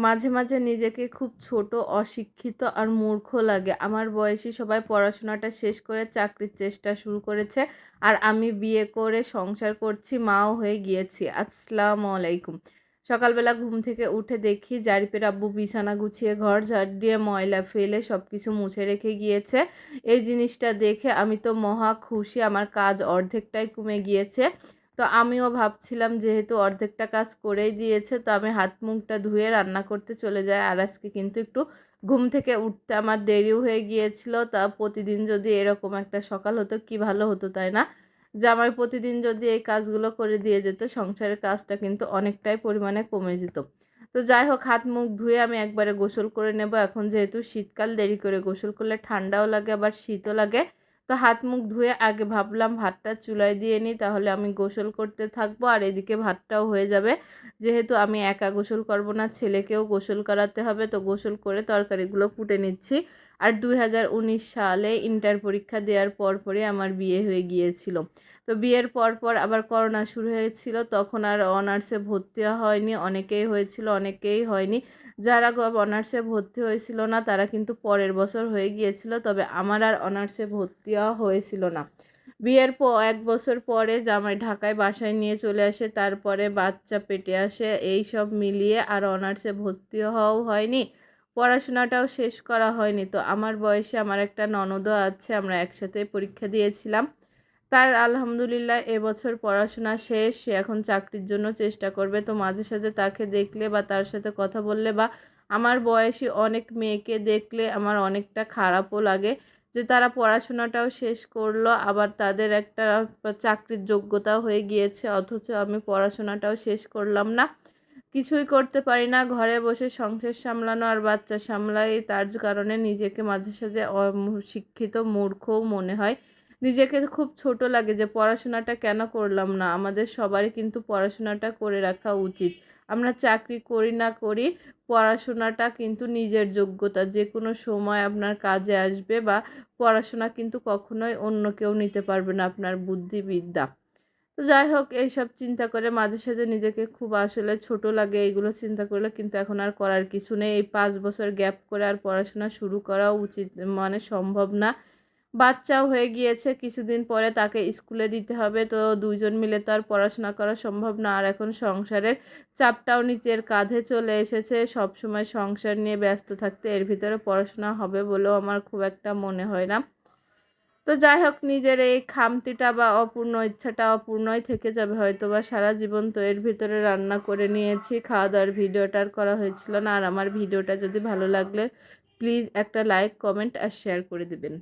মাঝে, মাঝে নিজেকে খুব ছোট, অশিক্ষিত আর মূর্খ লাগে। আমার বয়সী সবাই পড়াশোনাটা শেষ করে চাকরির চেষ্টা শুরু করেছে। আর আমি বিয়ে করে সংসার করছি, মাও হয়ে গিয়েছি। আসসালামু আলাইকুম। সকালবেলা ঘুম থেকে উঠে দেখি জারিফের আব্বু বিছানা গুছিয়ে ঘর ঝাড় দিয়ে ময়লা ফেলে সবকিছু মুছে রেখে গিয়েছে। এই জিনিসটা দেখে আমি তো মহা খুশি, আমার কাজ অর্ধেকটাই কমে গিয়েছে। তো আমিও ভাবছিলাম যেহেতু অর্ধেকটা কাজ করেই দিয়েছে তো আমি হাত মুখটা ধুয়ে রান্না করতে চলে যাই। আর আজকে কিন্তু একটু ঘুম থেকে উঠতে আমার দেরিও হয়ে গিয়েছিল। তা প্রতিদিন যদি এরকম একটা সকাল হতো কি ভালো হতো, তাই না? জামাই প্রতিদিন যদি এই কাজগুলো করে দিয়ে যেত সংসারের কাজটা কিন্তু অনেকটাই পরিমাণে কমে যেত। তো যাই হোক, হাত মুখ ধুয়ে আমি একবারে গোসল করে নেব। এখন যেহেতু শীতকাল, দেরি করে গোসল করলে ঠান্ডাও লাগে আবার শীতও লাগে। তো হাত মুখ ধুয়ে আগে ভাবলাম ভাতটা চুলায় দিয়ে নিই, তাহলে আমি গোসল করতে থাকবো আর এদিকে ভাতটাও হয়ে যাবে। যেহেতু আমি একা গোসল করব না, ছেলেকেও গোসল করাতে হবে, তো গোসল করে তরকারিগুলো কুটে নিচ্ছি। আর 2019 সালে ইন্টার পরীক্ষা দেওয়ার পরপরই আমার বিয়ে হয়ে গিয়েছিল। তো বিয়ের পর আবার করোনা শুরু হয়েছিল, তখন আর অনার্সে ভর্তি হয়নি। অনেকেই হয়েছিল, অনেকেই হয়নি। যারা অনার্সে ভর্তি হয়েছিল না তারা কিন্তু পরের বছর হয়ে গিয়েছিল, তবে আমার আর অনার্সে ভর্তি হওয়া হয়েছিল না। বিয়ের 1 বছর পরে জামাই ঢাকায় বাসায় নিয়ে চলে আসে, তারপরে বাচ্চা পেটে আসে, এই সব মিলিয়ে আর অনার্সে ভর্তি হওয়াও হয়নি, পড়াশোনাটাও শেষ করা হয়নি। তো আমার বয়সে আমার একটা ননদও আছে, আমরা একসাথে পরীক্ষা দিয়েছিলাম। তার আলহামদুলিল্লাহ এবছর পড়াশোনা শেষ, সে এখন চাকরির জন্য চেষ্টা করবে। তো মাঝে সাঝে তাকে দেখলে বা তার সাথে কথা বললে বা আমার বয়সী অনেক মেয়েকে দেখলে আমার অনেকটা খারাপও লাগে যে তারা পড়াশোনাটাও শেষ করলো, আবার তাদের একটা চাকরির যোগ্যতাও হয়ে গিয়েছে, অথচ আমি পড়াশোনাটাও শেষ করলাম না, কিছুই করতে পারি না, ঘরে বসে সংসার সামলানো আর বাচ্চা সামলাই। তার কারণে নিজেকে মাঝে সাঝে শিক্ষিত মূর্খও মনে হয়, নিজেকে খুব ছোট লাগে যে পড়াশোনাটা কেন করলাম না। আমাদের সবারই কিন্তু পড়াশোনাটা করে রাখা উচিত। আমরা চাকরি করি না করি, পড়াশোনাটা কিন্তু নিজের যোগ্যতা, যে কোনো সময় আপনার কাজে আসবে। বা পড়াশোনা কিন্তু কখনোই অন্য কেউ নিতে পারবে না আপনার বুদ্ধিবিদ্যা। তো যাই হোক, এইসব চিন্তা করে মাঝে সাঝে নিজেকে খুব আসলে ছোট লাগে। এইগুলো চিন্তা করলে কিন্তু এখন আর করার কিছু নেই। এই 5 বছর গ্যাপ করে আর পড়াশোনা শুরু করা উচিত মানে সম্ভব না। বাচ্চাও হয়ে গিয়েছে, কিছুদিন পরে তাকে স্কুলে দিতে হবে। তো 2 জন মিলে তো আর পড়াশোনা করা সম্ভব না। আর এখন সংসারের চাপটাও নিচের কাঁধে চলে এসেছে। সবসময় সংসার নিয়ে ব্যস্ত থাকতে এর ভিতরে পড়াশোনা হবে বলেও আমার খুব একটা মনে হয় না। তো যাই হোক, নিজের এই খামতিটা বা অপূর্ণ ইচ্ছাটা অপূর্ণই থেকে যাবে হয়তোবা সারা জীবন। তো এর ভিতরে রান্না করে নিয়েছি, খাওয়া দাওয়ার ভিডিওটা আর করা হয়েছিল না। আর আমার ভিডিওটা যদি ভালো লাগলে প্লিজ একটা লাইক, কমেন্ট আর শেয়ার করে দিবেন।